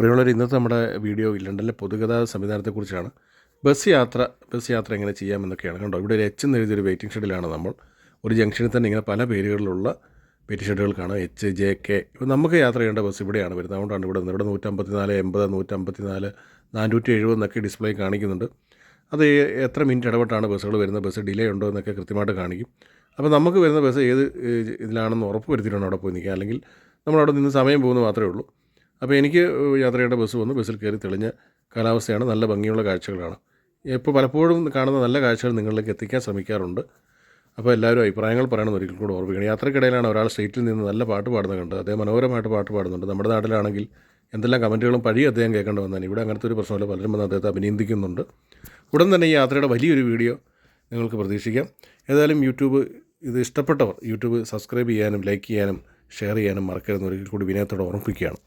പ്രിയമുള്ളവർ, ഇന്നത്തെ നമ്മുടെ വീഡിയോ ലണ്ടനിലെ പൊതുഗതാഗത സംവിധാനത്തെക്കുറിച്ചാണ്. ബസ് യാത്ര എങ്ങനെ ചെയ്യാമെന്നൊക്കെയാണ്. കണ്ടോ, ഇവിടെ ഒരു എച്ച് എന്ന് എഴുതിയൊരു വെയിറ്റിംഗ് ഷെഡിലാണ് നമ്മൾ. ഒരു ജംഗ്ഷനിൽ തന്നെ ഇങ്ങനെ പല പേരുകളിലുള്ള വെയിറ്റിംഗ് ഷെഡുകൾ കാണാം. H, J, K. ഇപ്പോൾ നമുക്ക് യാത്ര ചെയ്യേണ്ട ബസ് ഇവിടെയാണ് വരുന്നത്. അതുകൊണ്ടാണ് ഇവിടെ 154, 80, 154, 470 എന്നൊക്കെ ഡിസ്പ്ലേ കാണിക്കുന്നുണ്ട്. അത് എത്ര മിനിറ്റ് ഇടപെട്ടാണ് ബസ്സുകൾ വരുന്നത്, ബസ് ഡിലേ ഉണ്ടോ എന്നൊക്കെ കൃത്യമായിട്ട് കാണിക്കും. അപ്പോൾ നമുക്ക് വരുന്ന ബസ് ഏത് ഇതിലാണെന്ന് ഉറപ്പ് വരുത്തിയിട്ടാണ് അവിടെ പോയി നിൽക്കുക. അല്ലെങ്കിൽ നമ്മളവിടെ നിന്ന് സമയം പോകുന്നത് മാത്രമേ ഉള്ളൂ. അപ്പോൾ എനിക്ക് യാത്ര ചെയ്യേണ്ട ബസ് വന്നു. ബസ്സിൽ കയറി, തെളിഞ്ഞ കാലാവസ്ഥയാണ്, നല്ല ഭംഗിയുള്ള കാഴ്ചകളാണ്. ഇപ്പോൾ പലപ്പോഴും കാണുന്ന നല്ല കാഴ്ചകൾ നിങ്ങളിലേക്ക് എത്തിക്കാൻ ശ്രമിക്കാറുണ്ട്. അപ്പോൾ എല്ലാവരും അഭിപ്രായങ്ങൾ പറയണമെന്ന് ഒരിക്കൽ കൂടെ ഓർമ്മിക്കണം. യാത്രക്കിടയിലാണ് ഒരാൾ സ്ട്രീറ്റിൽ നിന്ന് നല്ല പാട്ട് പാടുന്നത് കണ്ട്. അദ്ദേഹം മനോഹരമായിട്ട് പാട്ട് പാടുന്നുണ്ട്. നമ്മുടെ നാട്ടിലാണെങ്കിൽ എന്തെല്ലാം കമൻറ്റുകളും പഴി അദ്ദേഹം കേൾക്കേണ്ടി വന്നതാണ്. ഇവിടെ അങ്ങനത്തെ ഒരു പ്രശ്നമില്ല. പലരും വന്ന് അദ്ദേഹത്തെ അഭിനന്ദിക്കുന്നുണ്ട്. ഉടൻ തന്നെ ഈ യാത്രയുടെ വലിയൊരു വീഡിയോ നിങ്ങൾക്ക് പ്രതീക്ഷിക്കാം. ഏതായാലും ഇത് ഇഷ്ടപ്പെട്ടവർ യൂട്യൂബ് സബ്സ്ക്രൈബ് ചെയ്യാനും ലൈക്ക് ചെയ്യാനും ഷെയർ ചെയ്യാനും മറക്കരുതെന്ന് ഒരിക്കൽ കൂടി വിനയത്തോടെ ഓർമ്മിപ്പിക്കുകയാണ്.